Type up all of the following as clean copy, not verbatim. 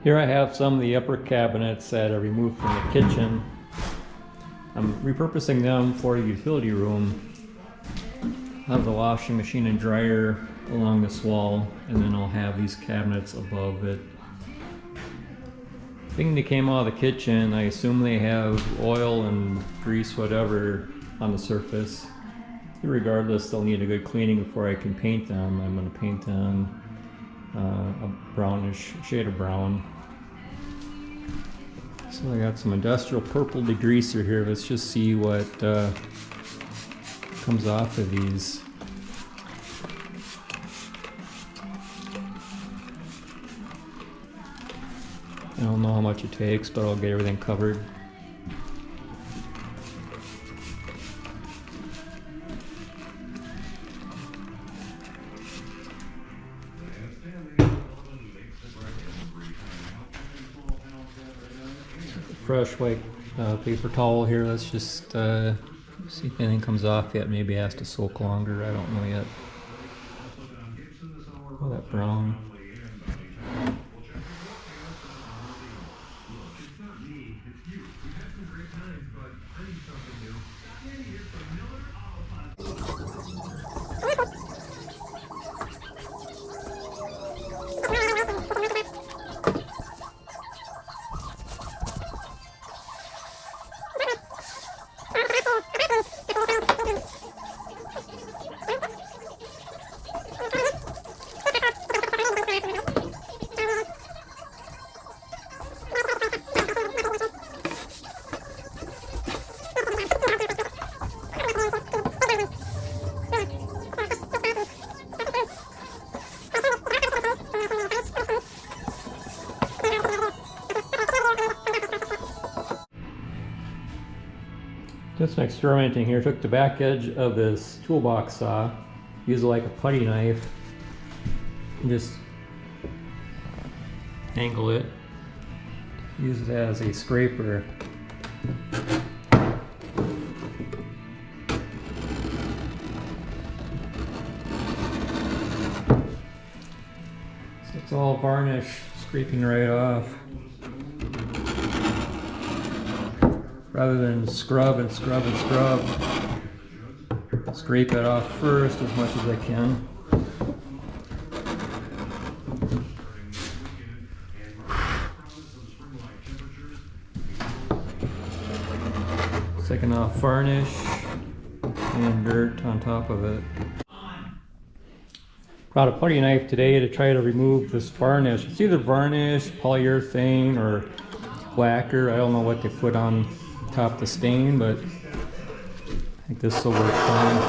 Here I have some of the upper cabinets that I removed from the kitchen. I'm repurposing them for a utility room. I'll have the washing machine and dryer along this wall, and then I'll have these cabinets above it. Thing that came out of the kitchen, I assume they have oil and grease, whatever, on the surface. Regardless, they'll need a good cleaning before I can paint them. I'm going to paint them a brownish shade of brown. So I got some industrial purple degreaser here. Let's just see what comes off of these. I don't know how much it takes, but I'll get everything covered. Fresh white paper towel here. Let's just see if anything comes off yet. Maybe it has to soak longer. I don't know yet. Oh, that brown. Did some experimenting here. Took the back edge of this toolbox saw, used it like a putty knife, and just angle it. Use it as a scraper. So it's all varnish scraping right off. Rather than scrub and scrub and scrub, scrape it off first as much as I can. Taking off varnish and dirt on top of it. Brought a putty knife today to try to remove this varnish. It's either varnish, polyurethane, or lacquer. I don't know what they put on top the stain, but I think this will work fine.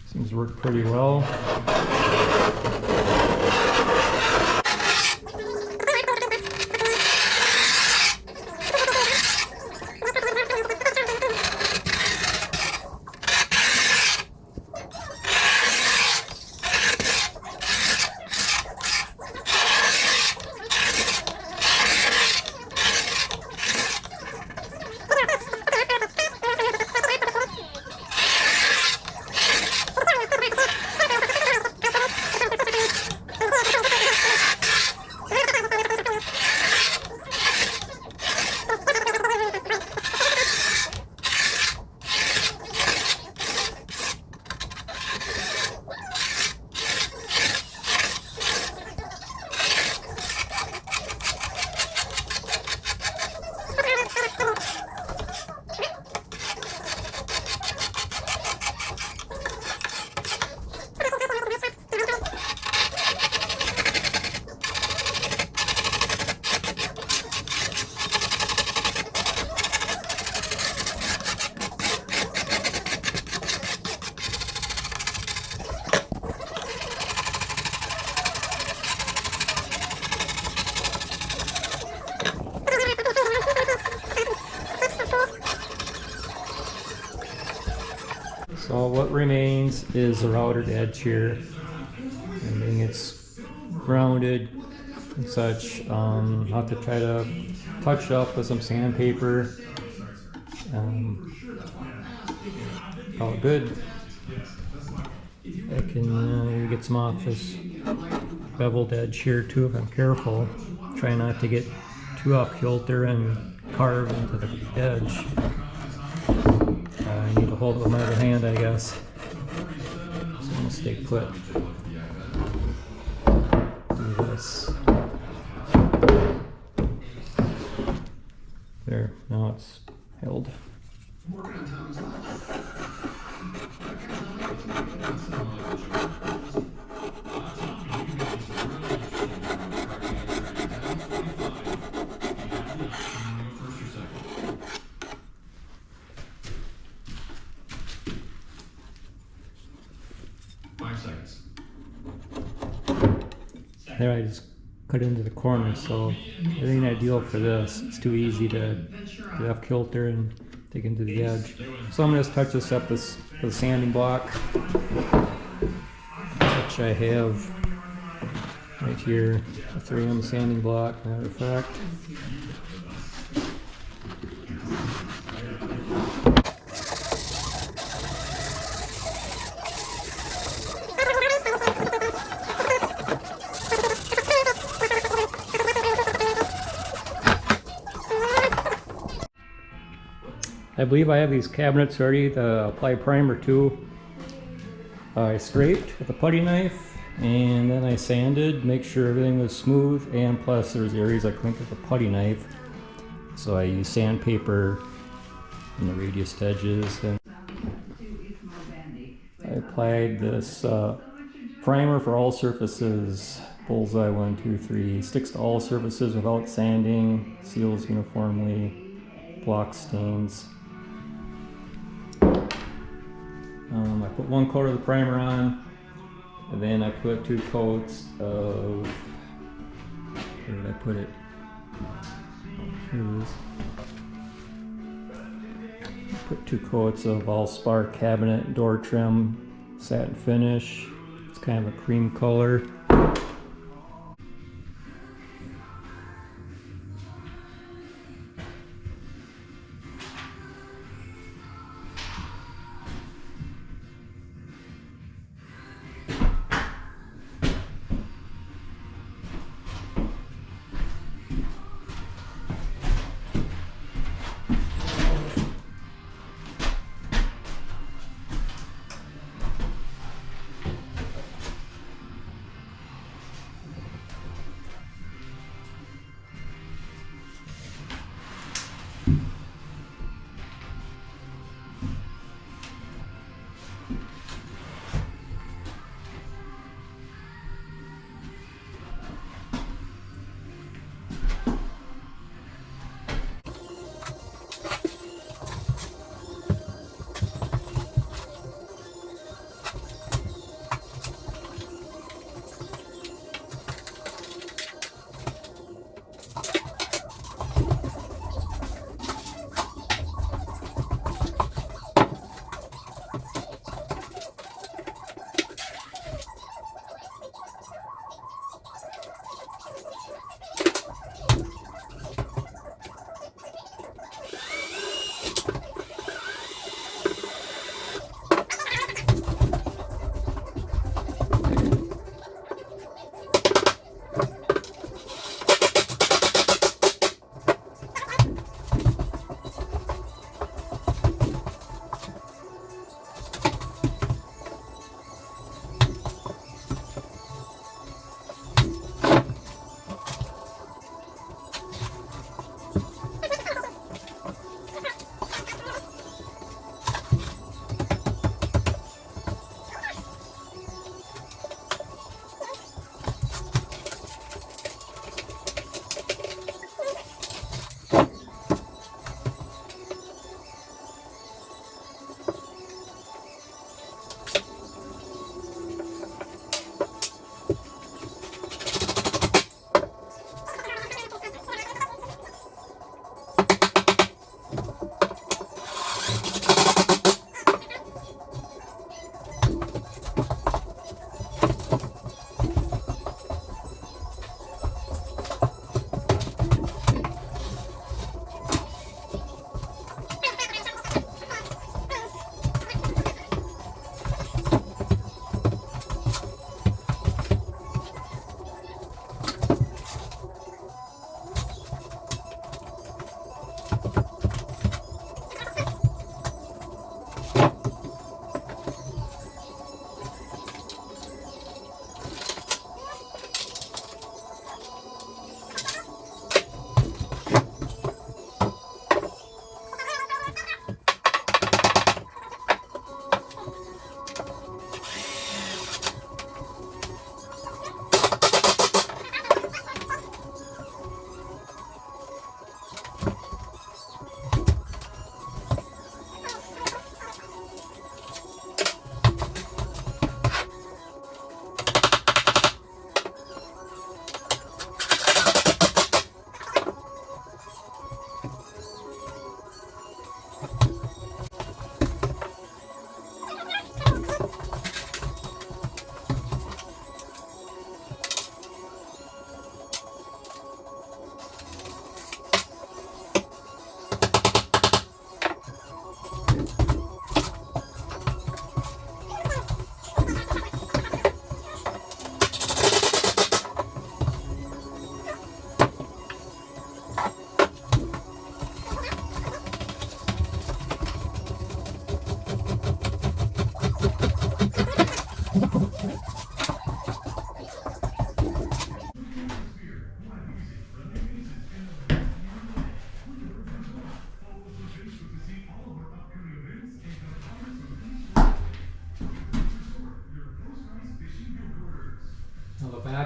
Seems to work pretty well. So what remains is the routed edge here, and then it's rounded and such. I'll have to try to touch it up with some sandpaper All good. I can get some off this beveled edge here too if I'm careful. Try not to get too off kilter and carve into the edge. I need to hold it with my other hand, I guess. So I'm gonna stay put. Do this. There, now it's held. There, I just cut into the corner, so it ain't ideal for this. It's too easy to get off kilter and dig into the edge. So I'm going to just touch this up with a sanding block, which I have right here, a 3M sanding block, matter of fact. I believe I have these cabinets ready to apply primer to. I scraped with a putty knife and then I sanded, make sure everything was smooth, and plus there's areas I cleaned with a putty knife. So I used sandpaper in the radius edges, and I applied this primer for all surfaces. Bullseye 1, 2, 3, sticks to all surfaces without sanding, seals uniformly, blocks stains. I put one coat of the primer on, and then I put 2 coats of, where did I put it? Here it is. Put 2 coats of Allspar cabinet door trim satin finish. It's kind of a cream color.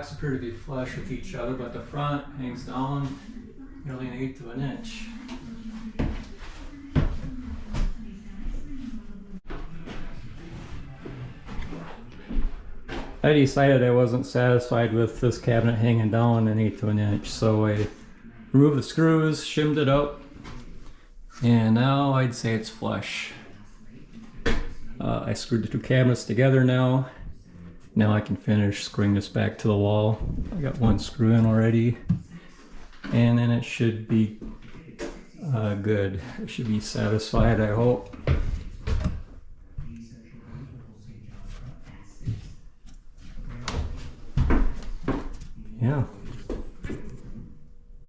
backs appear to be flush with each other, but the front hangs down nearly 1/8 of an inch. I decided I wasn't satisfied with this cabinet hanging down 1/8 of an inch, so I removed the screws, shimmed it up, and now I'd say it's flush. I screwed the two cabinets together now. Now I can finish screwing this back to the wall. I got one screw in already, and then it should be good. It should be satisfied, I hope.